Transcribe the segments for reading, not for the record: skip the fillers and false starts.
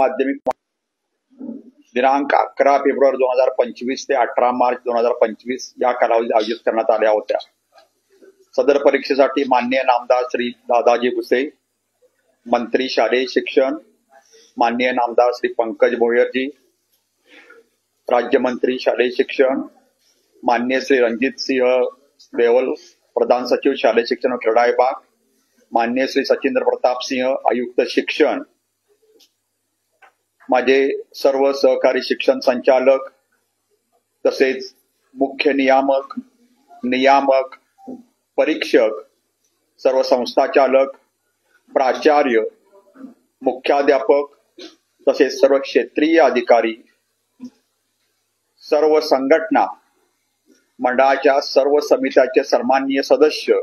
माध्यमिक दिनांक 11 फेब्रुवारी 2025 ते 18 मार्च 2025 या कालावधीत आयोजित करण्यात आल्या होत्या। सदर परीक्षेसाठी माननीय नामदार श्री दादाजी भुसे, मंत्री शालेय शिक्षण, माननीय नामदार श्री पंकज भोयरजी, राज्यमंत्री शालेय शिक्षण, माननीय श्री रणजित सिंह देवल, प्रधान सचिव शालेय शिक्षण व क्रीडा विभाग, माननीय श्री सचिंद्र प्रताप सिंह, आयुक्त शिक्षण, माझे सर्व सहकारी शिक्षण संचालक तसेच मुख्य नियामक, परीक्षक, सर्व संस्थाचालक, प्राचार्य, मुख्याध्यापक तसेच सर्व क्षेत्रीय अधिकारी, सर्व संघटना मंडळाच्या सर्व समित्याचे सन्माननीय सदस्य,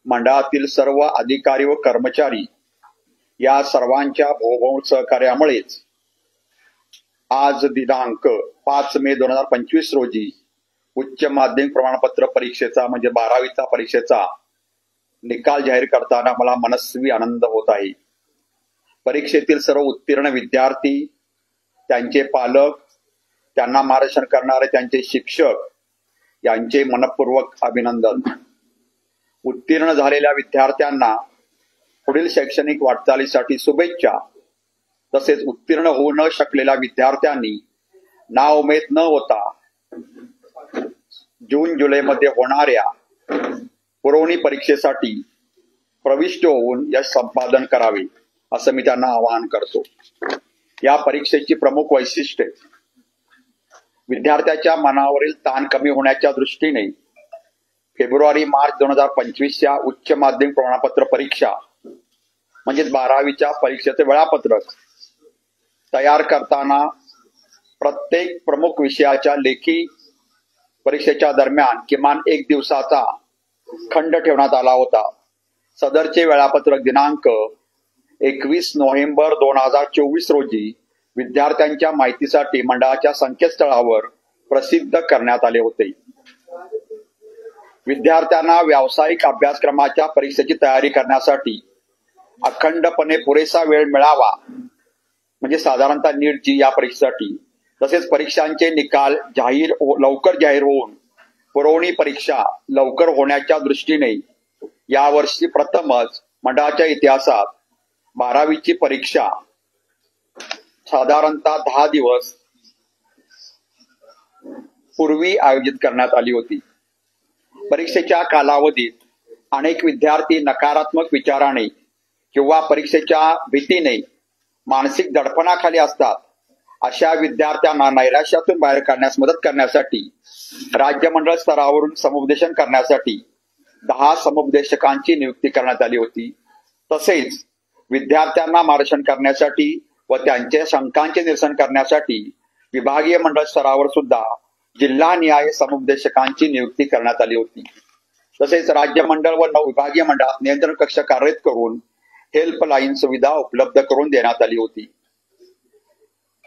मंडळातील सर्व अधिकारी व कर्मचारी या सर्वांच्या भोवभोव सहकार्यामुळेच आज दिनांक 5 मे 2025 रोजी उच्च माध्यमिक प्रमाणपत्र परीक्षेचा म्हणजे 12वीचा परीक्षेचा निकाल जाहीर करताना मला मनस्वी आनंद होत आहे। परीक्षेतील सर्व उत्तीर्ण विद्यार्थी, त्यांचे पालक, त्यांना मार्गदर्शन करणारे त्यांचे शिक्षक यांचे मनपूर्वक अभिनंदन। उत्तीर्ण झालेल्या विद्यार्थ्यांना पुढील शैक्षणिक वाटचालीसाठी शुभेच्छा। तसेच उत्तीर्ण होऊ न शकलेल्या विद्यार्थ्यांनी नाउमेद न होता जून जुलै मध्ये होणाऱ्या पुरवणी परीक्षेसाठी प्रविष्ट होऊन यश संपादन करावे असं मी त्यांना आवाहन करतो। या परीक्षेची प्रमुख वैशिष्ट्ये विद्यार्थ्याच्या मनावरील ताण कमी होण्याच्या दृष्टीने फेब्रुवारी मार्च 2025 या उच्च माध्यमिक प्रमाणपत्र परीक्षा म्हणजे 12वीच्या परीक्षेचे वेळापत्रक तयार करताना प्रत्येक प्रमुख विषयाच्या लेखी परीक्षेच्या दरम्यान किमान 1 दिवसाचा खंड ठेवण्यात आला होता। सदरचे वेळापत्रक दिनांक 21 नोव्हेंबर 2024 रोजी विद्यार्थ्यांच्या माहितीसाठी मंडळाच्या संकेतस्थळावर प्रसिद्ध करण्यात आले होते। विद्यार्थ्यांना व्यावसायिक अभ्यासक्रमाच्या परीक्षेची तयारी करण्यासाठी अखंडपणे पुरेसा वेळ मिळावा म्हणजे साधारणतः नीटची या परीक्षेसाठी तसेच परीक्षांचे निकाल लवकर जाहीर होऊन पुरवणी परीक्षा लवकर होण्याच्या दृष्टीने यावर्षी प्रथमच मंडळाच्या इतिहासात 12वीची परीक्षा साधारणतः 10 दिवस पूर्वी आयोजित करण्यात आली होती। परीक्षेच्या कालावधीत अनेक विद्यार्थी नकारात्मक विचाराने किंवा परीक्षेच्या भीतीने मानसिक दडपणाखाली असतात। अशा विद्यार्थ्यांना नैराश्यातून बाहेर काढण्यास मदत करण्यासाठी राज्य मंडळ स्तरावरून समुपदेशन करण्यासाठी 10 समुपदेशकांची नियुक्ती करण्यात आली होती। तसेच विद्यार्थ्यांना मार्गदर्शन करण्यासाठी व त्यांच्या शंकांचे निरसन करण्यासाठी विभागीय मंडळ स्तरावर सुद्धा जिल्हानिहाय समुपदेशकांची नियुक्ती करण्यात आली होती। तसेच राज्य मंडळ व विभागीय मंडळात नियंत्रण कक्ष कार्यरत करून हेल्पलाईन सुविधा उपलब्ध करून देण्यात आली होती।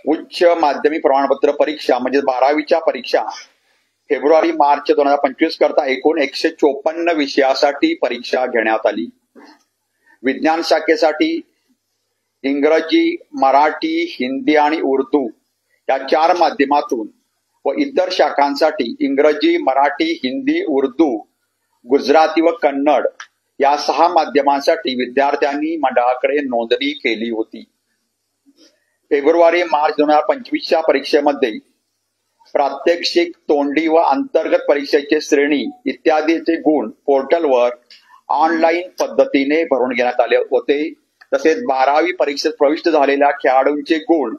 उच्च माध्यमिक प्रमाणपत्र परीक्षा म्हणजे 12वीच्या परीक्षा फेब्रुवारी मार्च 2025 करता एकूण 154 विषयासाठी परीक्षा घेण्यात आली। विज्ञान शाखेसाठी इंग्रजी, मराठी, हिंदी आणि उर्दू या 4 माध्यमातून व इतर शाखांसाठी इंग्रजी, मराठी, हिंदी, उर्दू, गुजराती व कन्नड या 6 माध्यमांसाठी विद्यार्थ्यांनी मंडळाकडे नोंदणी केली होती। फेब्रुवारी मार्च 2025 परीक्षेमध्ये प्रात्यक्षिक, तोंडी व अंतर्गत परीक्षेचे श्रेणी इत्यादीचे गुण पोर्टलवर ऑनलाईन पद्धतीने भरून घेण्यात आले होते। तसेच 12वी परीक्षेत प्रविष्ट झालेल्या खेळाडूंचे गुण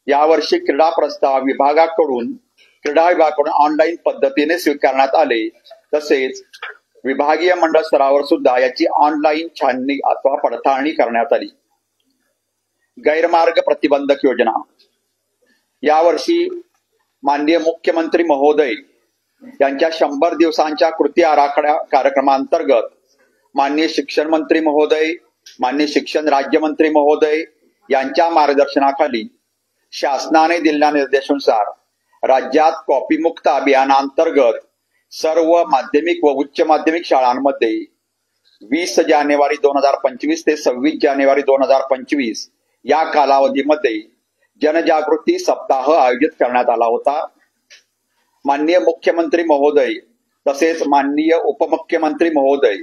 यावर्षी क्रीडा प्रस्ताव क्रीडा विभागाकडून ऑनलाईन पद्धतीने स्वीकारण्यात आले। तसेच विभागीय मंडळ स्तरावर सुद्धा याची ऑनलाईन छाननी अथवा पडताळणी करण्यात आली। गैरमार्ग प्रतिबंधक योजना यावर्षी माननीय मुख्यमंत्री महोदय यांच्या 100 दिवसांच्या कृती आराखडा कार्यक्रमांतर्गत माननीय शिक्षण मंत्री महोदय, माननीय शिक्षण राज्यमंत्री महोदय यांच्या मार्गदर्शनाखाली शासनाने दिलेल्या निर्देशानुसार राज्यात कॉपीमुक्त अभियानांतर्गत सर्व माध्यमिक व उच्च माध्यमिक शाळांमध्ये 20 जानेवारी 2025 ते 26 जानेवारी 2025 या कालावधीमध्ये जनजागृती सप्ताह आयोजित करण्यात आला होता. माननीय मुख्यमंत्री महोदय तसेच माननीय उपमुख्यमंत्री महोदय,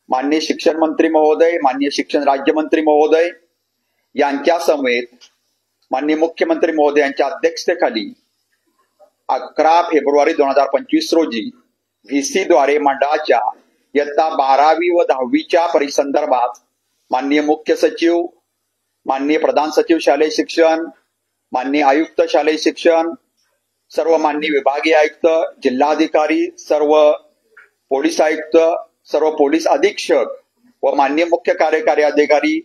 माननीय शिक्षण मंत्री महोदय, माननीय शिक्षण राज्यमंत्री महोदय यांच्या समेत माननीय मुख्यमंत्री महोदय यांच्या अध्यक्षतेखाली 11 फेब्रुवारी 2025 रोजी व्हीसी द्वारे मंडळाच्या इयत्ता 12वी व 10वीच्या परीक्षेसंदर्भात माननीय मुख्य सचिव, माननीय प्रधान सचिव शालेय शिक्षण, माननीय आयुक्त शालेय शिक्षण, सर्व माननीय विभागीय आयुक्त, जिल्हाधिकारी, सर्व पोलीस आयुक्त, सर्व पोलीस अधीक्षक व माननीय मुख्य कार्यकारी अधिकारी,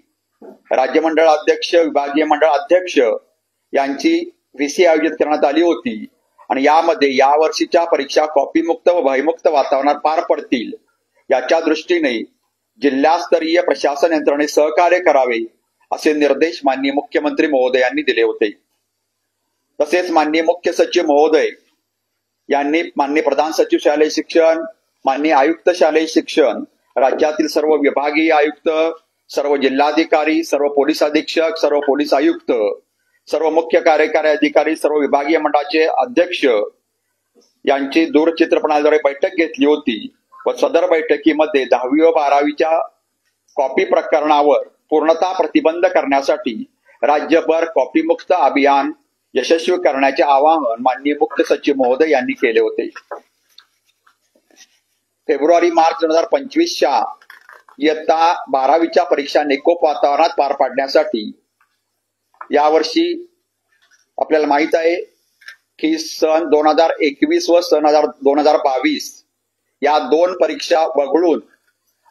राज्य मंडळ अध्यक्ष, विभागीय मंडळ अध्यक्ष यांची व्हीसी आयोजित करण्यात आली होती. आणि यामध्ये यावर्षीच्या परीक्षा कॉपीमुक्त व भयमुक्त वातावरणात पार पडतील याच्या दृष्टीने जिल्हास्तरीय प्रशासन यंत्रणेने सहकार्य करावे असे निर्देश माननीय मुख्यमंत्री महोदय यांनी दिले होते. तसेच माननीय मुख्य सचिव महोदय यांनी माननीय प्रधान सचिव शालेय शिक्षण, माननीय आयुक्त शालेय शिक्षण, राज्यातील सर्व विभागीय आयुक्त, सर्व जिल्हाधिकारी, सर्व पोलीस अधीक्षक, सर्व पोलीस आयुक्त, सर्व मुख्य कार्यकारी अधिकारी, सर्व विभागीय मंडळाचे अध्यक्ष यांची दूरचित्र प्रणालीद्वारे बैठक घेतली होती व सदर बैठकीमध्ये 10वी व 12वीच्या कॉपी प्रकरणावर पूर्णतः प्रतिबंध करण्यासाठी राज्यभर कॉपीमुक्त अभियान यशस्वी करण्याचे आवाहन माननीय मुख्य सचिव महोदय यांनी केले होते. फेब्रुवारी-मार्च 2025च्या इयत्ता 12वीच्या परीक्षा निकोप वातावरणात पार पाडण्यासाठी यावर्षी आपल्याला माहित आहे की सन 2021 व सन 2022 या दोन परीक्षा वगळून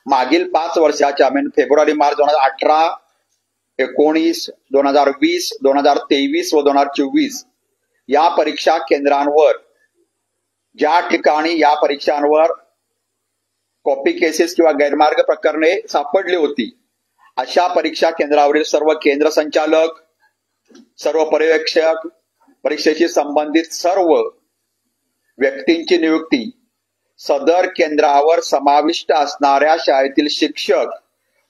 मागील 5 वर्षाच्या फेब्रुवारी-मार्च 2018, 19, 2020, 2023 व 2024 या परीक्षा केंद्रांवर ज्या ठिकाणी या परीक्षांवर कॉपी केसेस किंवा गैरमार्ग प्रकरणे सापडली होती अशा परीक्षा केंद्रावरील सर्व केंद्र संचालक, सर्व पर्यवेक्षक, परीक्षेशी संबंधित सर्व व्यक्तींची नियुक्ती सदर केंद्रावर समाविष्ट असणाऱ्या शाळेतील शिक्षक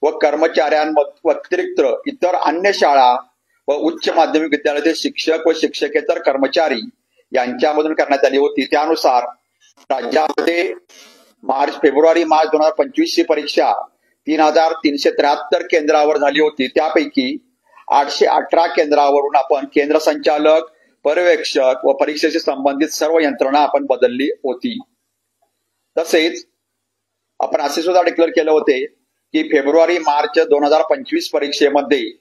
व कर्मचाऱ्यांव्यतिरिक्त इतर अन्य शाळा व उच्च माध्यमिक विद्यालयातील शिक्षक व शिक्षकेतर कर्मचारी यांच्यामधून करण्यात आली होती. त्यानुसार राज्यामध्ये फेब्रुवारी-मार्च 2025 ची परीक्षा 3373 केंद्रावर झाली होती. त्यापैकी 818 केंद्रावरून आपण केंद्र संचालक, पर्यवेक्षक व परीक्षेशी संबंधित सर्व यंत्रणा आपण बदलली होती. तसेच आपण असे सुद्धा डिक्लेअर केले होते की फेब्रुवारी-मार्च 2025 परीक्षेमध्ये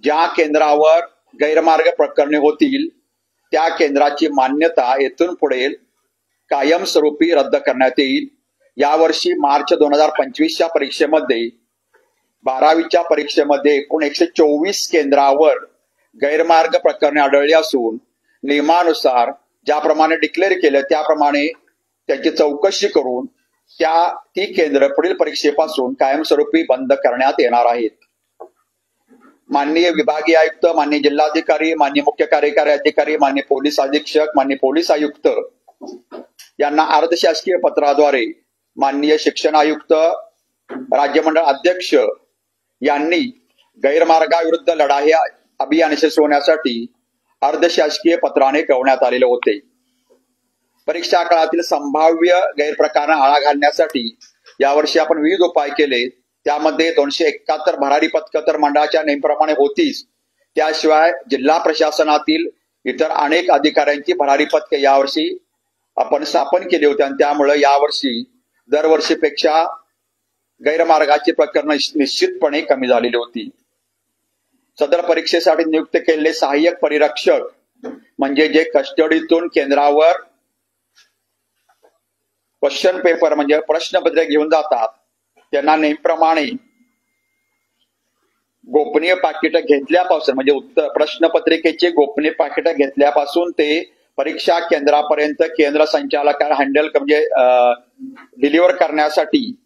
ज्या केंद्रावर गैरमार्ग प्रकरणे होतील त्या केंद्राची मान्यता येथून पुढे कायमस्वरूपी रद्द करण्यात येईल. यावर्षी मार्च 2025च्या परीक्षेमध्ये 12वीच्या परीक्षेमध्ये एकूण 124 केंद्रावर गैरमार्ग प्रकरणे आढळली असून नियमानुसार ज्याप्रमाणे डिक्लेअर केलं त्याप्रमाणे त्याची चौकशी करून ती केंद्र पुढील परीक्षेपासून कायमस्वरूपी बंद करण्यात येणार आहेत. माननीय विभागीय आयुक्त, माननीय जिल्हाधिकारी, माननीय मुख्य कार्यकारी अधिकारी, माननीय पोलीस अधीक्षक, माननीय पोलीस आयुक्त यांना अर्धशासकीय पत्राद्वारे माननीय शिक्षण आयुक्त, राज्य मंडळ अध्यक्ष यांनी गैरमार्गाविरुद्ध लढा हे अभियान यशस्वी होण्यासाठी अर्धशासकीय पत्राने कळवण्यात आलेले होते. परीक्षा काळातील संभाव्य गैरप्रकारांना आळा घालण्यासाठी यावर्षी आपण विविध उपाय केले. त्यामध्ये 271 भरारी पथकं तर मंडळाच्या नेमप्रमाणे होतीच, त्याशिवाय जिल्हा प्रशासनातील इतर अनेक अधिकाऱ्यांची भरारी पथके यावर्षी आपण स्थापन केली होती आणि त्यामुळे यावर्षी दरवर्षीपेक्षा गैरमार्गाची प्रकरणं निश्चितपणे कमी झालेली होती. सदर परीक्षेसाठी नियुक्त केलेले सहाय्यक परिरक्षक म्हणजे जे कस्टडीतून केंद्रावर क्वेश्चन पेपर म्हणजे प्रश्नपत्रे घेऊन जातात त्यांना नेहमीप्रमाणे गोपनीय पाकिट घेतल्यापासून म्हणजे प्रश्नपत्रिकेची गोपनीय पाकिट घेतल्यापासून ते परीक्षा केंद्रापर्यंत केंद्र संचालकांना हँडल म्हणजे डिलिव्हर करण्यासाठी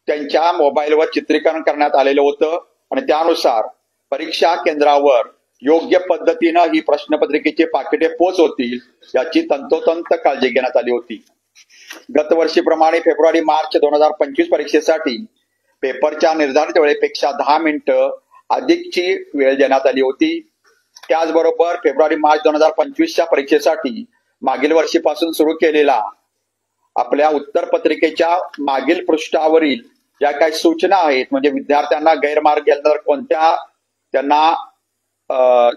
त्यांच्या मोबाईलवर चित्रीकरण करण्यात आलेलं होतं आणि त्यानुसार परीक्षा केंद्रावर योग्य पद्धतीनं ही प्रश्नपत्रिकेची पाकिटे पोहोचवतील याची तंतोतंत काळजी घेण्यात आली होती. गतवर्षीप्रमाणे फेब्रुवारी-मार्च 2025 परीक्षेसाठी पेपरच्या निर्धारित वेळेपेक्षा 10 मिनिटं अधिकची वेळ देण्यात आली होती. त्याचबरोबर फेब्रुवारी मार्च 2025च्या परीक्षेसाठी मागील वर्षीपासून सुरू केलेला आपल्या उत्तरपत्रिकेच्या मागील पृष्ठावरील ज्या काही सूचना आहेत, म्हणजे विद्यार्थ्यांना गैरमार्ग गेल्यानंतर कोणत्या त्यांना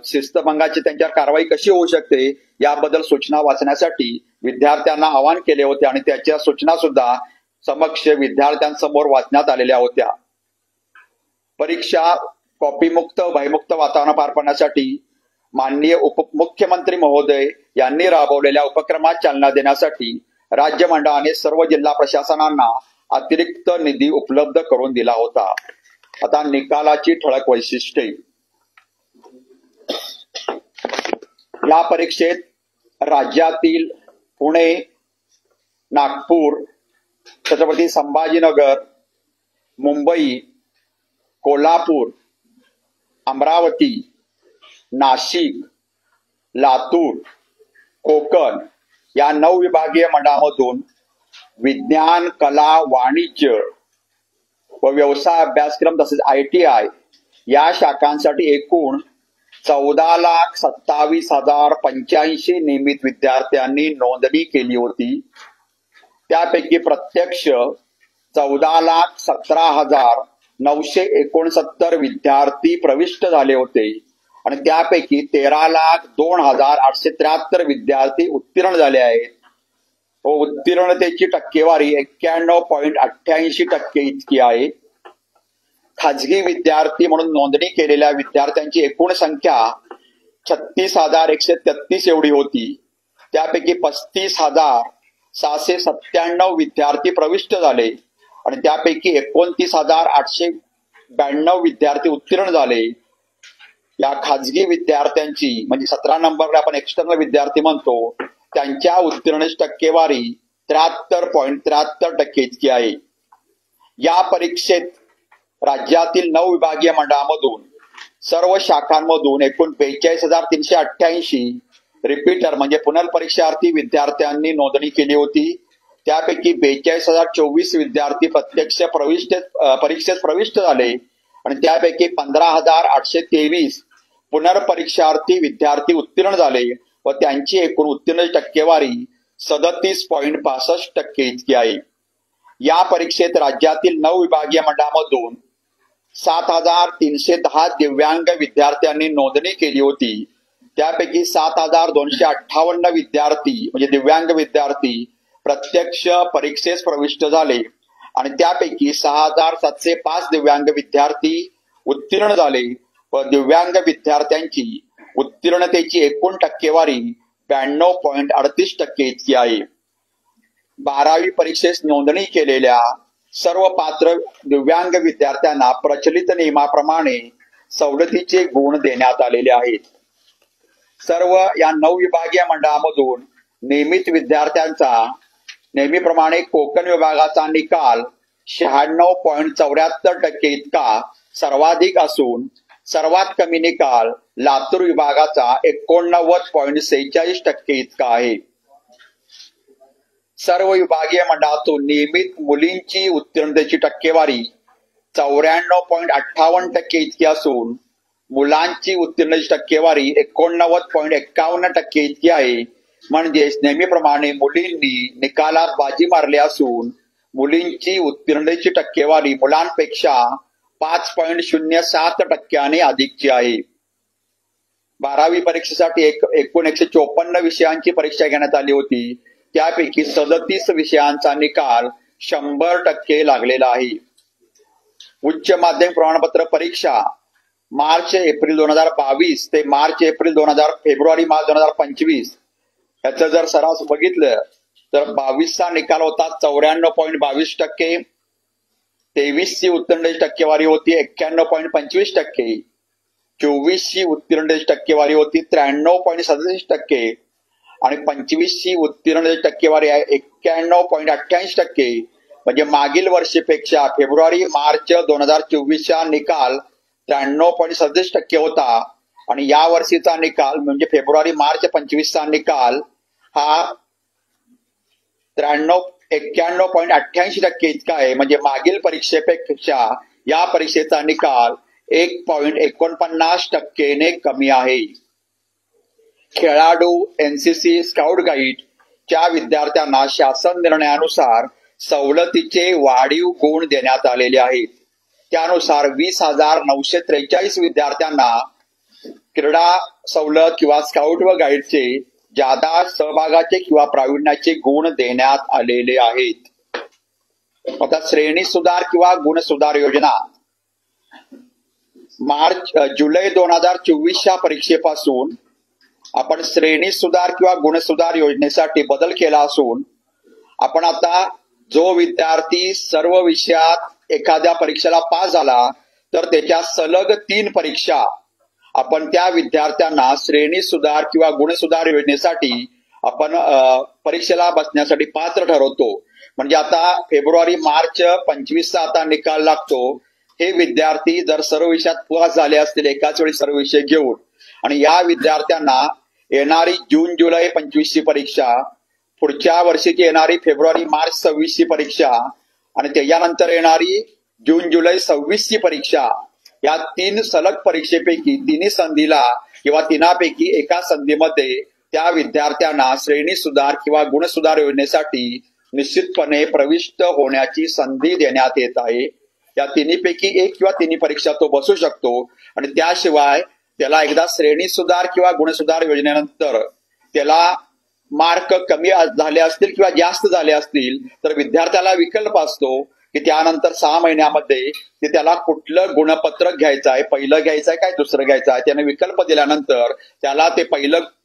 शिस्तभंगाची त्यांच्यावर कारवाई कशी होऊ शकते याबद्दल सूचना वाचण्यासाठी विद्यार्थ्यांना आवाहन केले होते आणि त्याच्या सूचना सुद्धा समक्ष विद्यार्थ्यांसमोर वाचण्यात आलेल्या होत्या. परीक्षा कॉपीमुक्त भयमुक्त वातावरण पार पाडण्यासाठी माननीय उपमुख्यमंत्री महोदय यांनी राबवलेल्या उपक्रमात चालना देण्यासाठी राज्य मंडळाने सर्व जिल्हा प्रशासनांना अतिरिक्त निधी उपलब्ध करून दिला होता. आता निकालाची ठळक वैशिष्ट्ये. या परीक्षेत राज्यातील पुणे, नागपूर, छत्रपती संभाजीनगर, मुंबई, कोल्हापूर, अमरावती, नाशिक, लातूर, कोकण या 9 विभागीय मंडळामधून विज्ञान, कला, वाणिज्य व व्यवसाय अभ्यासक्रम तसेच ITI या शाखांसाठी एकूण 14,27,085 नियमित विद्यार्थ्यांनी नोंदणी केली होती. त्यापैकी प्रत्यक्ष 14,17,969 विद्यार्थी प्रविष्ट झाले होते आणि त्यापैकी 13,02,873 विद्यार्थी उत्तीर्ण झाले आहेत व उत्तीर्णतेची टक्केवारी 91.88% इतकी आहे. खाजगी विद्यार्थी म्हणून नोंदणी केलेल्या विद्यार्थ्यांची एकूण संख्या 36,133 एवढी होती. त्यापैकी 35,697 विद्यार्थी प्रविष्ट झाले आणि त्यापैकी 29,892 विद्यार्थी उत्तीर्ण झाले. या खाजगी विद्यार्थ्यांची म्हणजे 17 नंबरला आपण एक्सटर्नल विद्यार्थी म्हणतो, त्यांच्या उत्तीर्ण टक्केवारी 73.73% इतकी आहे. या परीक्षेत राज्यातील 9 विभागीय मंडळामधून सर्व शाखांमधून एकूण 42,388 रिपीटर म्हणजे पुनर्परीक्षार्थी विद्यार्थ्यांनी नोंदणी केली होती. त्यापैकी 42,024 विद्यार्थी प्रत्यक्ष परीक्षेत प्रविष्ट झाले आणि त्यापैकी 15,823 पुनर्परीक्षार्थी विद्यार्थी उत्तीर्ण झाले व त्यांची एकूण उत्तीर्ण टक्केवारी 37.65% इतकी आहे. या परीक्षेत राज्यातील 9 विभागीय मंडळामधून 7,310 दिव्यांग विद्यार्थ्यांनी नोंदणी केली होती. त्यापैकी 7,258 विद्यार्थी म्हणजे दिव्यांग विद्यार्थी प्रत्यक्ष परीक्षेस प्रविष्ट झाले आणि त्यापैकी 6,705 दिव्यांग विद्यार्थी उत्तीर्ण झाले व दिव्यांग विद्यार्थ्यांची उत्तीर्णतेची एकूण टक्केवारी 92.38% इतकी आहे. 12वी परीक्षेस नोंदणी केलेल्या सर्व पात्र दिव्यांग विद्यार्थ्यांना प्रचलित नियमाप्रमाणे सवलतीचे गुण देण्यात आलेले आहेत. सर्व या 9 विभागीय मंडळामधून नियमित विद्यार्थ्यांचा नेहमीप्रमाणे कोकण विभागाचा निकाल 96.74% इतका सर्वाधिक असून सर्वात कमी निकाल लातूर विभागाचा 89.46% इतका आहे. सर्व विभागीय मंडळातून नियमित मुलींची उत्तीर्णतेची टक्केवारी 94.58% इतकी असून मुलांची उत्तीर्णतेची टक्केवारी 89.51% इतकी आहे. म्हणजेच नेहमीप्रमाणे मुलींनी निकालात बाजी मारली असून मुलींची उत्तीर्णतेची टक्केवारी मुलांपेक्षा 5.07% अधिकची आहे. 12वी परीक्षेसाठी एकूण 154 विषयांची परीक्षा घेण्यात आली होती. त्यापैकी 37 विषयांचा निकाल 100% लागलेला आहे. उच्च माध्यमिक प्रमाणपत्र परीक्षा मार्च-एप्रिल 2022 ते फेब्रुवारी-मार्च 2025 याचं जर सरास बघितलं तर 22चा निकाल होता 94.22%, 23ची उत्तीर्णतेची टक्केवारी होती 91.25%, 24ची उत्तीर्णतेची टक्केवारी होती 93.37% आणि 25ची उत्तीर्णतेची टक्केवारी आहे 91.88%. म्हणजे मागील वर्षीपेक्षा फेब्रुवारी-मार्च 2024चा निकाल 93.37% होता आणि या वर्षीचा निकाल म्हणजे फेब्रुवारी-मार्च 25चा निकाल हा 91.88% इतका आहे. म्हणजे मागील परीक्षेपेक्षा या परीक्षेचा निकाल 1.49% कमी आहे. खेळाडू, NCC, स्काउट गाईड च्या विद्यार्थ्यांना शासन निर्णयानुसार सवलतीचे वाढीव गुण देण्यात आलेले आहेत. त्यानुसार 20,943 विद्यार्थ्यांना क्रीडा सवलत किंवा स्काउट व गाईडचे जादा सहभागाचे किंवा प्रावीण्याचे गुण देण्यात आलेले आहेत. आता श्रेणी सुधार किंवा गुण सुधार योजना जुलै 2024च्या परीक्षेपासून आपण श्रेणी सुधार किंवा गुण सुधार योजनेसाठी बदल केला असून आपण आता जो विद्यार्थी सर्व विषयात एखाद्या परीक्षेला पास झाला तर त्याच्या सलग 3 परीक्षा आपण त्या विद्यार्थ्यांना श्रेणी सुधार किंवा गुण सुधार योजनेसाठी आपण परीक्षेला बसण्यासाठी पात्र ठरवतो. म्हणजे आता फेब्रुवारी-मार्च 25चा आता निकाल लागतो. हे विद्यार्थी जर सर्व विषयात पास झाले असतील एकाच वेळी सर्व विषय घेऊन आणि या विद्यार्थ्यांना येणारी जून-जुलै 25ची परीक्षा, पुढच्या वर्षीची येणारी फेब्रुवारी-मार्च 26ची परीक्षा आणि त्याच्यानंतर येणारी जून-जुलै 26ची परीक्षा, या 3 सलग परीक्षेपैकी तिन्ही संधीला किंवा तिनापैकी एका संधीमध्ये त्या विद्यार्थ्यांना श्रेणी सुधार किंवा गुण सुधार योजनेसाठी निश्चितपणे प्रविष्ट होण्याची संधी देण्यात येत आहे. या तिन्हीपैकी एक किंवा तिन्ही परीक्षा तो बसू शकतो आणि त्याशिवाय त्याला एकदा श्रेणी सुधार किंवा गुण सुधार योजनेनंतर त्याला मार्क कमी झाले असतील किंवा जास्त झाले असतील तर विद्यार्थ्याला विकल्प असतो की त्यानंतर 6 महिन्यामध्ये ते त्याला कुठलं गुणपत्रक घ्यायचं आहे, पहिलं घ्यायचं आहे काय दुसरं घ्यायचं आहे. त्याने विकल्प दिल्यानंतर त्याला ते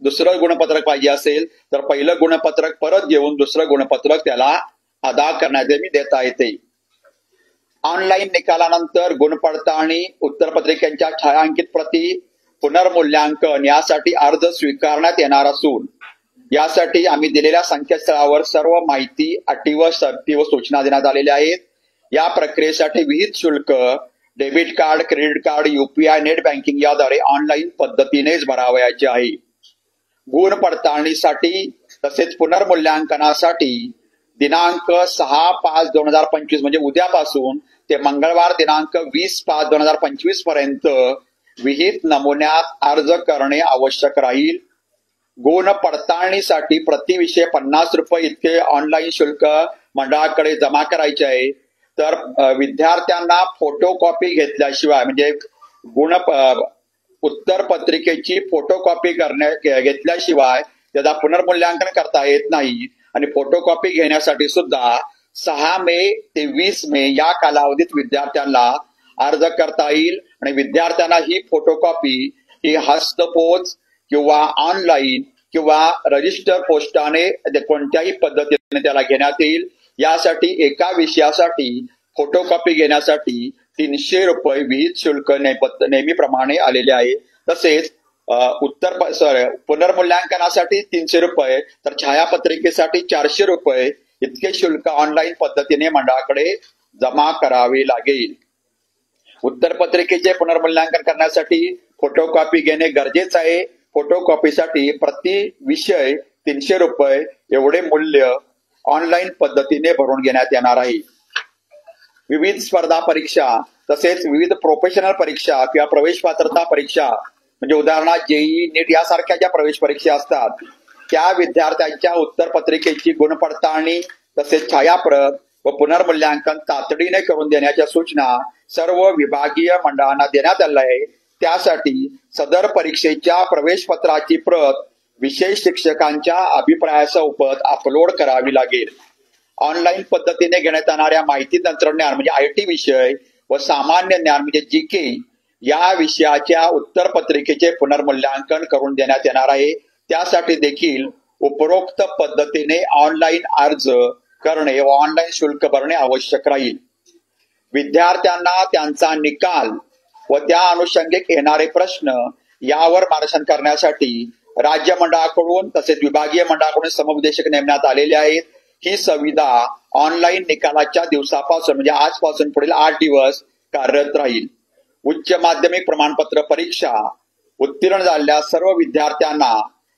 दुसरं गुणपत्रक पाहिजे असेल तर पहिलं गुणपत्रक परत घेऊन दुसरं गुणपत्रक त्याला अदा करण्याचे देता येते. ऑनलाईन निकालानंतर गुणपडताळणी, उत्तरपत्रिकांच्या छायांकित प्रती, पुनर्मूल्यांकन यासाठी अर्ज स्वीकारण्यात येणार असून यासाठी आम्ही दिलेल्या संकेतस्थळावर सर्व माहिती, अटी व शर्ती व सूचना देण्यात आलेल्या आहेत. या प्रक्रियेसाठी विहित शुल्क debit card, credit card, UPI, net banking याद्वारे ऑनलाईन पद्धतीनेच भरावयाचे आहे. गुण पडताळणीसाठी तसेच पुनर्मूल्यांकनासाठी दिनांक 6/5/2025 म्हणजे उद्यापासून ते मंगळवार दिनांक 20/5/2025 पर्यंत विहित नमुन्यात अर्ज करणे आवश्यक राहील. गुण पडताळणीसाठी प्रति विषय 50 रुपये इतके ऑनलाईन शुल्क मंडळाकडे जमा करायचे आहे. तर विद्यार्थ्यांना फोटोकॉपी घेतल्याशिवाय म्हणजे उत्तर पत्रिकेची फोटोकॉपी घेतल्याशिवाय त्याचा पुनर्मूल्यांकन करता येत नाही आणि फोटोकॉपी घेण्यासाठी सुद्धा 6 मे ते 20 मे या कालावधीत विद्यार्थ्यांना अर्ज करता येईल आणि विद्यार्थ्यांना ही फोटोकॉपी ही हस्तपोच किंवा ऑनलाईन किंवा रजिस्टर पोस्टाने कोणत्याही पद्धतीने त्याला घेण्यात येईल. यासाठी एका विषयासाठी फोटोकॉपी घेण्यासाठी 300 रुपये विहित शुल्क नेहमीप्रमाणे आलेले आहे. तसेच पुनर्मूल्यांकनासाठी 300 रुपये तर छायापत्रिकेसाठी 400 रुपये इतके शुल्क ऑनलाईन पद्धतीने मंडळाकडे जमा करावे लागेल. उत्तरपत्रिकेचे पुनर्मूल्यांकन करण्यासाठी फोटोकॉपी घेणे गरजेचे आहे. फोटोकॉपीसाठी प्रति विषय 300 रुपये एवढे मूल्य ऑनलाईन पद्धतीने भरून घेण्यात येणार आहे. विविध स्पर्धा परीक्षा तसेच विविध प्रोफेशनल परीक्षा किंवा प्रवेश पात्रता परीक्षा म्हणजे उदाहरणार्थ JEE, नीट यासारख्या ज्या प्रवेश परीक्षा असतात त्या विद्यार्थ्यांच्या उत्तरपत्रिकेची गुणपडताळणी तसेच छायाप्रत व पुनर्मूल्यांकन तातडीने करून देण्याच्या सूचना सर्व विभागीय मंडळांना देण्यात आल्या आहे. त्यासाठी सदर परीक्षेच्या प्रवेश पत्राची प्रत विशेष शिक्षकांच्या अभिप्रायासोबत अपलोड करावी लागेल. ऑनलाईन पद्धतीने घेण्यात येणाऱ्या माहिती तंत्रज्ञान म्हणजे IT विषय व सामान्य ज्ञान म्हणजे GK या विषयाच्या उत्तरपत्रिकेचे पुनर्मूल्यांकन करून देण्यात येणार आहे. त्यासाठी देखील उपरोक्त पद्धतीने ऑनलाईन अर्ज करणे व ऑनलाईन शुल्क भरणे आवश्यक राहील. विद्यार्थ्यांना त्यांचा निकाल व त्या अनुषंगिक येणारे प्रश्न यावर मार्गदर्शन करण्यासाठी राज्य मंडळाकडून तसेच विभागीय मंडळाकडून समुपदेशक नेमण्यात आलेले आहेत. ही सुविधा ऑनलाईन निकालाच्या दिवसापासून म्हणजे आजपासून पुढील 8 दिवस कार्यरत राहील. उच्च माध्यमिक प्रमाणपत्र परीक्षा उत्तीर्ण झालेल्या सर्व विद्यार्थ्यांना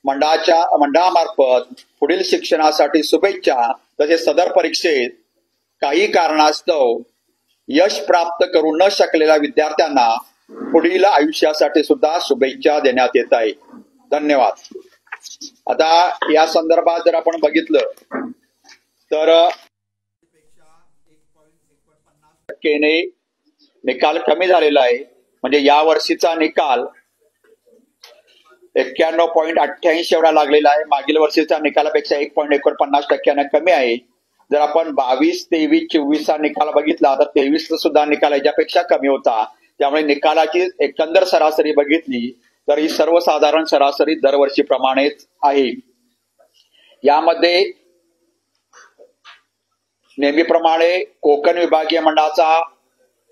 मंडळामार्फत पुढील शिक्षणासाठी शुभेच्छा. तसेच सदर परीक्षेत काही कारणास्तव यश प्राप्त करू न शकलेल्या विद्यार्थ्यांना पुढील आयुष्यासाठी सुद्धा शुभेच्छा देण्यात येत आहे. धन्यवाद. आता या संदर्भात जर आपण बघितलं तर 1.50% निकाल कमी झालेला आहे. म्हणजे या वर्षीचा निकाल 91.88 एवढा लागलेला आहे. मागील वर्षीचा निकालापेक्षा 1.49% कमी आहे. जर आपण 22, 23, 24 निकाल बघितला तर 23 सुद्धा निकाल याच्यापेक्षा कमी होता. त्यामुळे निकालाची एकंदर सरासरी बघितली तर ही सर्वसाधारण सरासरी दरवर्षीप्रमाणेच आहे. यामध्ये नेहमीप्रमाणे कोकण विभागीय मंडळाचा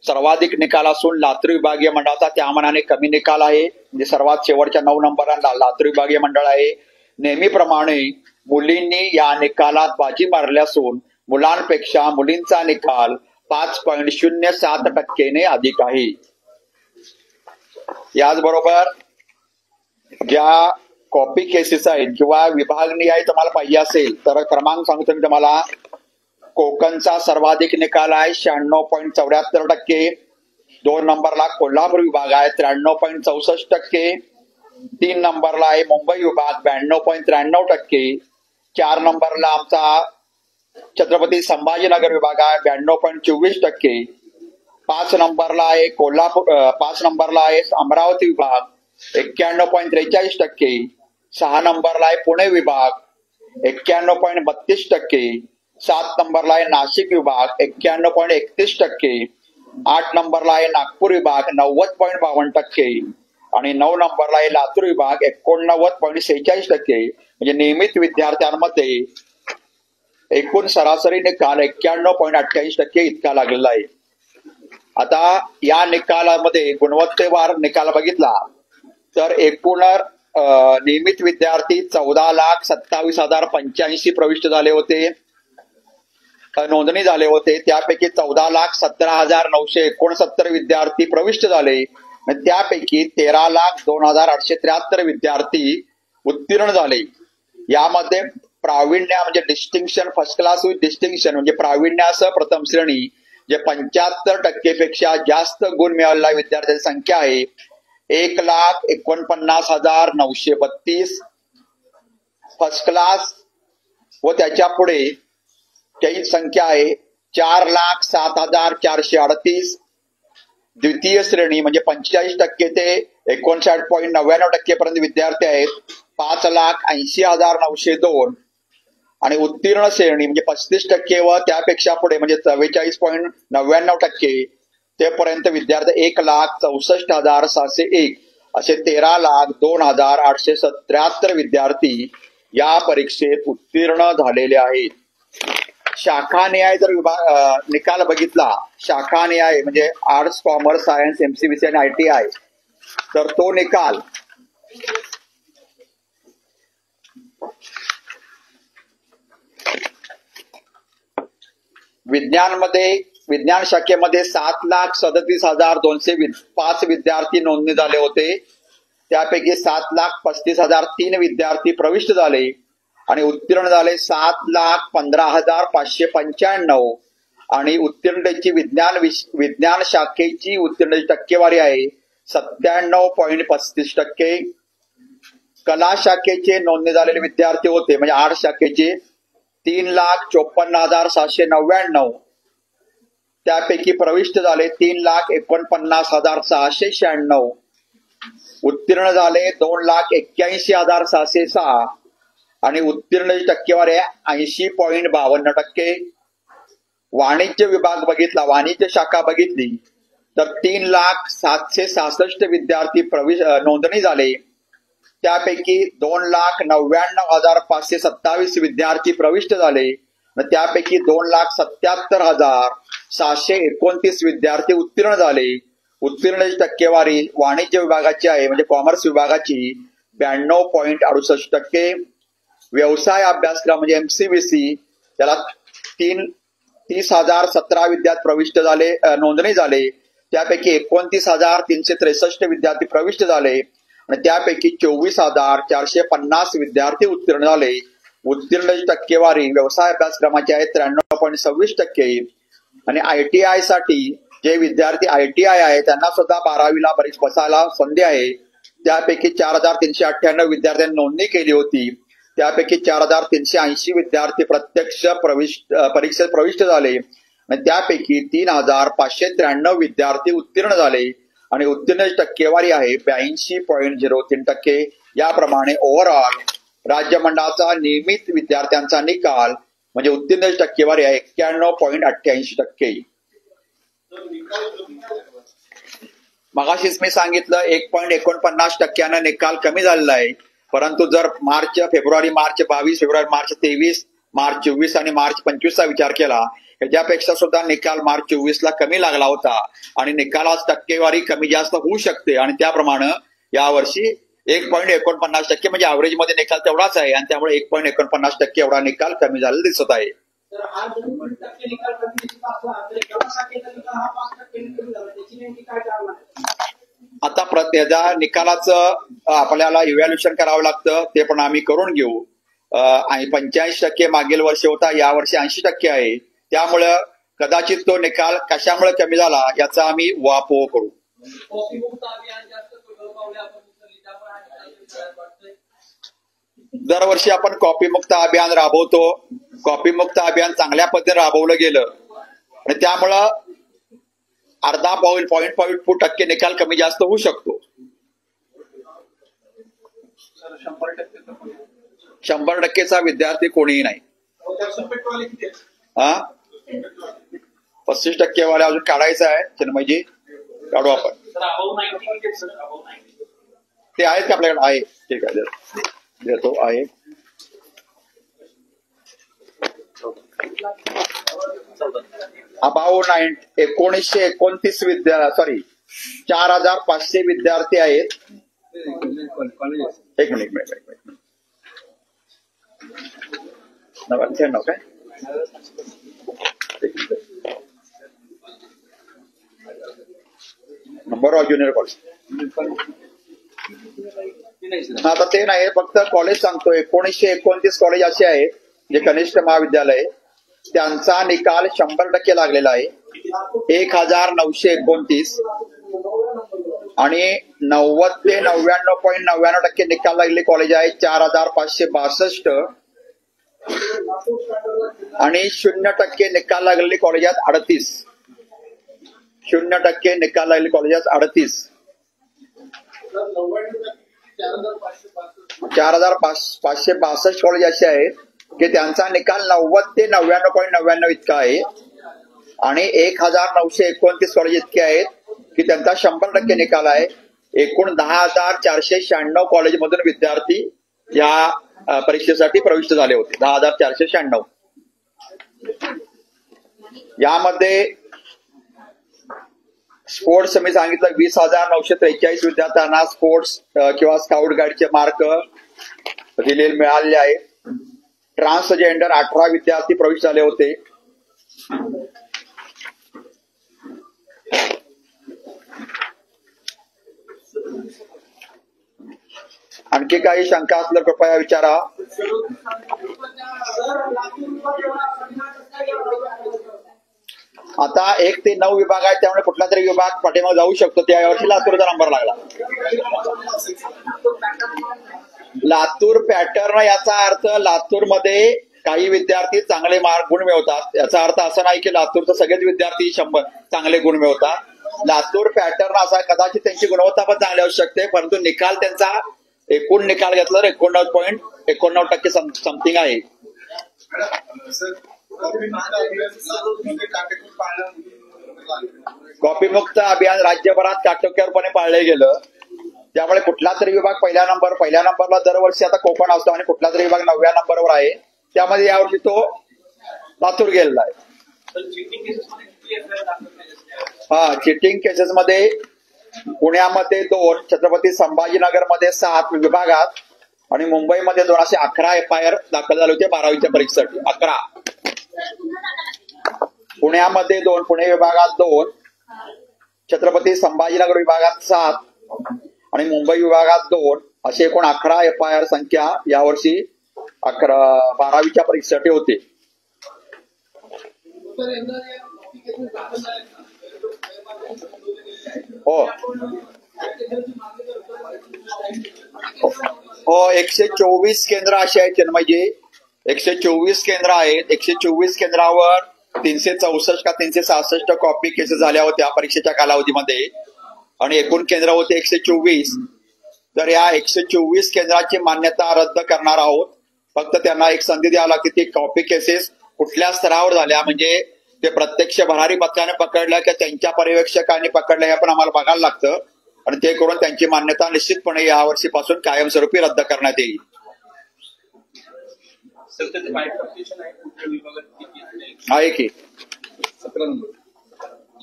सर्वाधिक निकाल असून लातूर विभागीय मंडळाचा त्या मानाने कमी निकाल आहे. म्हणजे सर्वात शेवटच्या 9 नंबरला लातूर विभागीय मंडळ आहे. नेहमीप्रमाणे मुलींनी या निकालात बाजी मारली असून मुलांपेक्षा मुलींचा निकाल 5.07% अधिक आहे. याचबरोबर ज्या कॉपी केसेस आहेत किंवा विभागनिहाय तुम्हाला पाहिजे असेल तर क्रमांक सांगतो मी तुम्हाला. कोकणचा सर्वाधिक निकाल आहे 96.74%. 2 नंबरला कोल्हापूर विभाग आहे 93.64%. 3 नंबरला आहे मुंबई विभाग 92.93%. 4 नंबरला आमचा छत्रपती संभाजीनगर विभाग आहे 92.24%. 5 नंबरला आहे 5 नंबरला आहे अमरावती विभाग 91.43%. 6 नंबरला आहे पुणे विभाग 91.32%. 7 नंबरला आहे नाशिक विभाग 91.31%. 8 नंबरला आहे नागपूर विभाग 90.52% आणि 9 नंबरला आहे लातूर विभाग 89.46%. म्हणजे नियमित विद्यार्थ्यांमध्ये एकूण सरासरी निकाल 91.88% इतका लागलेला आहे. आता या निकालामध्ये गुणवत्तेवार निकाल बघितला तर एकूण नियमित विद्यार्थी 14,27,085 प्रविष्ट झाले होते, नोंदणी झाले होते. त्यापैकी 14,17,969 विद्यार्थी प्रविष्ट झाले. त्यापैकी 13,02,873 विद्यार्थी उत्तीर्ण झाले. यामध्ये प्रावीण्य म्हणजे distinction, first class with distinction म्हणजे प्रावीण्यासह प्रथम श्रेणी जे 75% पेक्षा जास्त गुण मिळालेल्या विद्यार्थ्यांची संख्या आहे 1,49,932. फर्स्ट क्लास व त्याच्या पुढे त्याची संख्या आहे 4,07,438. द्वितीय श्रेणी म्हणजे 45% ते 59.99% पर्यंत विद्यार्थी आहेत 5,80,902. आणि उत्तीर्ण श्रेणी म्हणजे 35% व त्यापेक्षा पुढे म्हणजे 44.99% ते पर्यंत विद्यार्थी 1,64,701 असे 13,02,873 विद्यार्थी या परीक्षेत उत्तीर्ण झालेले आहेत. शाखानिहाय जर निकाल बघितला, शाखानिहाय म्हणजे आर्ट्स, कॉमर्स, सायन्स, MCBC आणि ITI तर तो निकाल विज्ञान शाखेमध्ये 7,37,205 विद्यार्थी नोंदणी झाले होते. त्यापैकी 7,35,003 विद्यार्थी प्रविष्ट झाले आणि उत्तीर्ण झाले 7,15,595 आणि उत्तीर्णतेची विज्ञान शाखेची उत्तीर्णतेची टक्केवारी आहे 97.35%. कला शाखेचे नोंदणी झालेले विद्यार्थी होते म्हणजे आर्ट शाखेचे 3,54,799. त्यापैकी प्रविष्ट झाले 3,49,696. उत्तीर्ण झाले 2,81,606 आणि उत्तीर्णतेची टक्केवारी आहे 80.52%. वाणिज्य विभाग बघितला, वाणिज्य शाखा बघितली तर 3,766 विद्यार्थी नोंदणी झाले. त्यापैकी 2,99,527 विद्यार्थी प्रविष्ट झाले. त्यापैकी 2,77,629 विद्यार्थी उत्तीर्ण झाले. उत्तीर्णतेची टक्केवारी वाणिज्य विभागाची आहे म्हणजे कॉमर्स विभागाची 92.68%. व्यवसाय अभ्यासक्रम म्हणजे MCBC त्याला 30,017 विद्यार्थी प्रविष्ट झाले, नोंदणी झाले. त्यापैकी 29,363 विद्यार्थी प्रविष्ट झाले आणि त्यापैकी 24,450 विद्यार्थी उत्तीर्ण झाले. उत्तीर्णतेची टक्केवारी व्यवसाय अभ्यासक्रमाची आहे 93.26% आणि ITI साठी जे विद्यार्थी ITI आहे त्यांना सुद्धा 12वीला बरीच बसायला संधी आहे. त्यापैकी 4398 विद्यार्थ्यांनी नोंदणी केली होती. त्यापैकी 4380 विद्यार्थी प्रत्यक्ष परीक्षेत प्रविष्ट झाले आणि त्यापैकी 3593 विद्यार्थी उत्तीर्ण झाले आणि उत्तीर्ण टक्केवारी आहे 82.03%. याप्रमाणे ओव्हरऑल राज्य मंडळाचा नियमित विद्यार्थ्यांचा निकाल म्हणजे उत्तीर्ण टक्केवारी आहे 91.88%. मगाशीच मी सांगितलं 1.49% निकाल कमी झालेला आहे. परंतु जर फेब्रुवारी मार्च 22, फेब्रुवारी मार्च 23, मार्च 24 आणि मार्च 25चा विचार केला ह्याच्यापेक्षा सुद्धा निकाल मार्च 24ला कमी लागला होता आणि निकालात टक्केवारी कमी जास्त होऊ शकते आणि त्याप्रमाणे यावर्षी 1.49% म्हणजे ऍव्हरेज मध्ये निकाल तेवढाच आहे आणि त्यामुळे 1.49% एवढा निकाल कमी झालेला दिसत आहे. आता त्याच्या निकालाचं आपल्याला इव्हॅल्युएशन करावं लागतं ते पण आम्ही करून घेऊ. 85% मागील वर्षी होता, यावर्षी 80% आहे. त्यामुळं कदाचित तो निकाल कशामुळे कमी झाला याचा आम्ही उहापोह करू. दरवर्षी आपण कॉपीमुक्त अभियान राबवतो. कॉपीमुक्त अभियान चांगल्या पद्धतीने राबवलं गेलं आणि त्यामुळं अर्धा % निकाल कमी जास्त होऊ शकतो. 100%चा विद्यार्थी कोणीही नाही. 35% वाले अजून काढायचं आहे. चिन्मयजी काढू आपण. ते आहेत का आपल्याकडे? आहे, ठीक आहे, देतो. आहे अबाव 1929 4500 विद्यार्थी आहेत. एक मिनिट 99 काय नंबर ऑफ ज्युनियर कॉलेज. आता ते नाही, फक्त कॉलेज सांगतो. 1929 कॉलेज असे आहेत जे कनिष्ठ महाविद्यालय त्यांचा निकाल 100% लागलेला आहे 1929 आणि 90 ते 99.99% निकाल लागलेले कॉलेज आहे 4562 आणि 0% निकाल लागलेले कॉलेज आहेत 38. 0% निकाल लागलेले कॉलेज आहेत 38. 4562 कॉलेज असे आहेत की त्यांचा निकाल 90 ते 99.99 इतका आहे आणि 1929 कॉलेज इतके आहेत की त्यांचा 100% निकाल आहे. एकूण 10,496 कॉलेजमधून विद्यार्थी या परीक्षेसाठी प्रविष्ट झाले होते. 10,496. यामध्ये स्पोर्ट्स मी सांगितलं 20,943 विद्यार्थ्यांना स्पोर्ट्स किंवा स्काउट गाईडचे मार्क मिळालेले आहेत. ट्रान्सजेंडर 18 विद्यार्थी प्रवेश झाले होते. आणखी काही शंका असल्यास कृपया विचारा. आता 1 ते 9 विभाग आहेत त्यामुळे कुठला तरी विभाग पाठीमागे जाऊ शकतो. त्या वर्षी लातूरचा नंबर लागला. लातूर पॅटर्न याचा अर्थ लातूरमध्ये काही विद्यार्थी चांगले गुण मिळवतात. याचा अर्थ असा नाही की लातूरचे सगळेच विद्यार्थी 100 चांगले गुण मिळवतात. लातूर पॅटर्न असा कदाचित त्यांची गुणवत्ता पण चांगली असू शकते परंतु निकाल त्यांचा एकूण निकाल घेतला तर 89.89% समथिंग आहे. कॉपीमुक्त अभियान राज्यभरात काटेकोरपणे पाळले गेलं. त्यामुळे कुठला तरी विभाग पहिल्या नंबरला दरवर्षी आता कोकण असतो आणि कुठला तरी विभाग 9व्या नंबरवर आहे. त्यामध्ये यावर्षी तो लातूर गेलेला आहे. चिटिंग केसेस मध्ये पुण्यामध्ये 2, छत्रपती संभाजीनगर मध्ये 7 विभागात आणि मुंबईमध्ये 2 असे 11 FIR दाखल झाले होते 12वीच्या परीक्षेसाठी. 11 पुण्यामध्ये 2, पुणे विभागात 2, छत्रपती संभाजीनगर विभागात 7 आणि मुंबई विभागात 2 असे एकूण 11 FIR संख्या यावर्षी 12वीच्या परीक्षेसाठी होते. हो हो 124 केंद्र अशी आहेत चिन्मयजी. 124 केंद्र आहेत. 124 केंद्रावर 364 का 366 कॉपी केसेस झाल्या होत्या परीक्षेच्या कालावधीमध्ये आणि एकूण केंद्र होते 124. तर या 124 केंद्राची मान्यता रद्द करणार आहोत. फक्त त्यांना एक संधी द्यावी लागते ती कॉपी केसेस कुठल्या स्तरावर झाल्या, म्हणजे ते प्रत्यक्ष भरारी पथकाने पकडल्या की त्यांच्या पर्यवेक्षकांनी पकडल्या हे पण आम्हाला बघायला लागतं आणि ते करून त्यांची मान्यता निश्चितपणे या वर्षीपासून कायमस्वरूपी रद्द करण्यात येईल. आहे की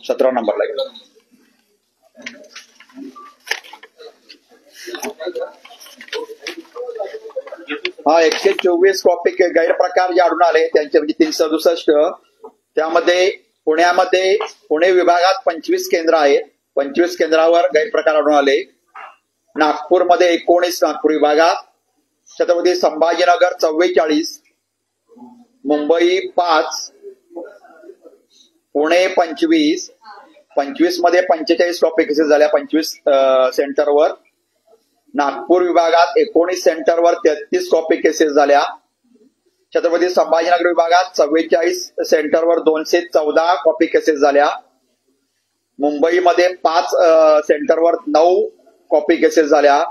17 नंबरला हा 124 कॉपी गैरप्रकार जे आढळून आले त्यांचे म्हणजे 367. त्यामध्ये पुणे विभागात 25 केंद्र आहेत. 25 केंद्रावर गैरप्रकार आढळून आले. नागपूरमध्ये 19 नागपूर विभागात, छत्रपती संभाजीनगर 44, मुंबई 5, पुणे 25, 25 मध्ये 45 कॉपी केसेस झाल्या 25 सेंटरवर. नागपूर विभागात 19 सेंटरवर 33 कॉपी केसेस झाल्या. छत्रपती संभाजीनगर विभागात 44 सेंटरवर 214 कॉपी केसेस झाल्या. मुंबईमध्ये 5 सेंटरवर 9 कॉपी केसेस झाल्या.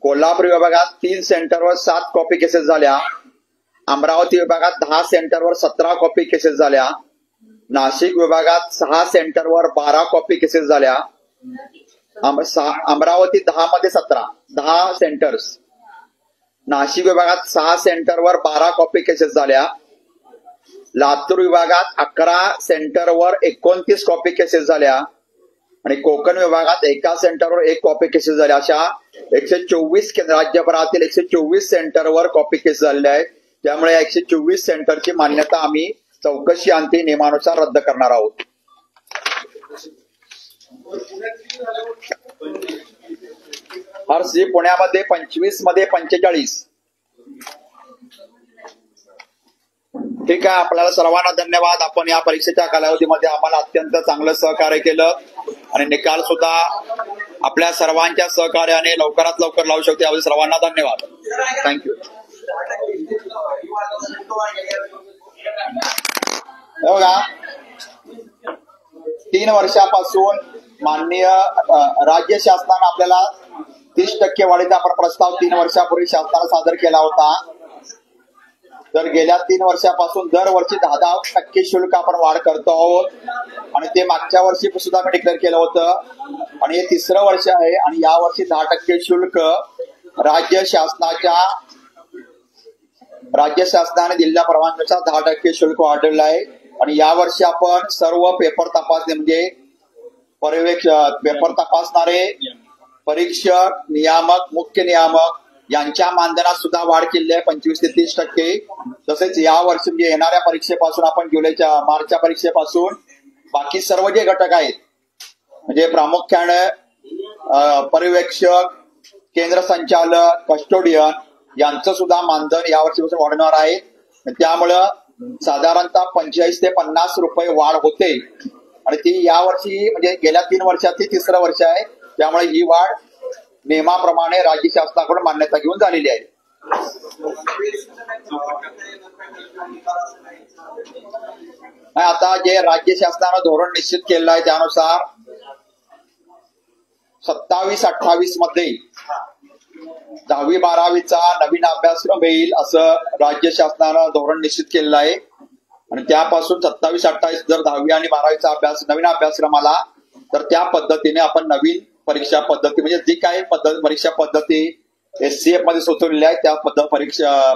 कोल्हापूर विभागात 3 सेंटरवर 7 कॉपी केसेस झाल्या. अमरावती विभागात 10 सेंटरवर 17 कॉपी केसेस झाल्या. नाशिक विभागात 6 सेंटरवर 12 कॉपी केसेस झाल्या. अमरावती 10 मध्ये 10 सेंटर्स. नाशिक विभागात 6 सेंटरवर 12 कॉपी केसेस झाल्या. लातूर विभागात 11 सेंटरवर 29 कॉपी केसेस झाल्या आणि कोकण विभागात 1 सेंटरवर 1 कॉपी केसेस झाल्या. अशा 124 राज्यभरातील 124 सेंटरवर कॉपी केसेस झालेल्या आहेत. त्यामुळे या 124 सेंटरची मान्यता आम्ही चौकशी अंती नियमानुसार रद्द करणार आहोत. हर्षजी पुण्यामध्ये 25 मध्ये 45. ठीक आहे, आपल्याला सर्वांना धन्यवाद. आपण या परीक्षेच्या कालावधीमध्ये आम्हाला अत्यंत चांगलं सहकार्य केलं आणि निकाल सुद्धा आपल्या सर्वांच्या सहकार्याने लवकरात लवकर लावू शकतो. यावेळी सर्वांना धन्यवाद. थँक्यू. बघा 3 वर्षापासून माननीय राज्य शासनानं आपल्याला 30% वाढीचा आपण प्रस्ताव 3 वर्षापूर्वी शासनाला सादर केला होता. तर गेल्या 3 वर्षापासून दरवर्षी 10% शुल्क आपण वाढ करतो आहोत आणि ते मागच्या वर्षी सुद्धा मी डिक्लेअर केलं होतं आणि हे 3रं वर्ष आहे आणि या वर्षी 10% शुल्क राज्य शासनाने दिलेल्या परवानगीनुसार 10% शुल्क वाढलेलं आहे आणि या वर्षी आपण सर्व पेपर तपासणी म्हणजे पेपर तपासणारे परीक्षक, नियामक, मुख्य नियामक यांच्या मानधनात सुद्धा वाढ केली आहे 25 ते 30%. तसेच या वर्षी म्हणजे येणाऱ्या परीक्षेपासून आपण मार्चच्या परीक्षेपासून बाकी सर्व जे घटक आहेत म्हणजे प्रामुख्याने पर्यवेक्षक, केंद्र संचालक, कस्टोडियन यांचं सुद्धा मानधन या वर्षीपासून वाढणार आहे. त्यामुळं साधारणतः 45 ते 50 रुपये वाढ होते आणि ती या वर्षी म्हणजे गेल्या 3 वर्षात 3रं वर्ष आहे. त्यामुळे ही वाढ नियमाप्रमाणे राज्य शासनाकडून मान्यता घेऊन झालेली आहे. आता जे राज्य शासनानं धोरण निश्चित केलेलं आहे त्यानुसार 27-28 मध्ये 10वी-12वीचा नवीन अभ्यासक्रम येईल असं राज्य शासनानं धोरण निश्चित केलेलं आहे आणि त्यापासून 27-28 जर 10वी आणि 12वीचा नवीन अभ्यासक्रम आला तर त्या पद्धतीने आपण नवीन परीक्षा पद्धती म्हणजे जी काही परीक्षा पद्धती SCF मध्ये सुचवलेल्या आहेत त्या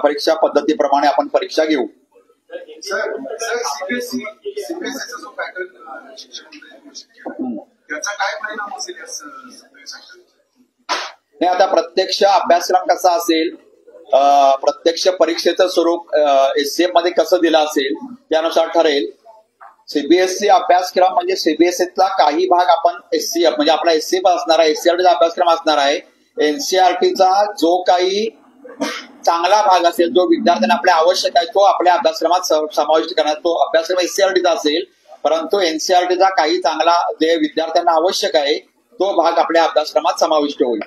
परीक्षा पद्धतीप्रमाणे आपण परीक्षा घेऊ. नाही, आता प्रत्यक्ष अभ्यासक्रम कसा असेल, प्रत्यक्ष परीक्षेचं स्वरूप SCF मध्ये कसं दिलं असेल त्यानुसार ठरेल. सीबीएसई अभ्यासक्रम म्हणजे सीबीएसईतला काही भाग आपण SCF म्हणजे आपला SCF असणार आहे, NCERTचा अभ्यासक्रम असणार आहे. NCERTचा जो काही चांगला भाग असेल जो विद्यार्थ्यांना आपल्या आवश्यक आहे तो आपल्या अभ्यासक्रमात समाविष्ट करणार तो अभ्यासक्रम NCERTचा असेल परंतु एनसीईआरटीचा काही चांगला जे विद्यार्थ्यांना आवश्यक आहे तो भाग आपल्या अभ्यासक्रमात समाविष्ट होईल.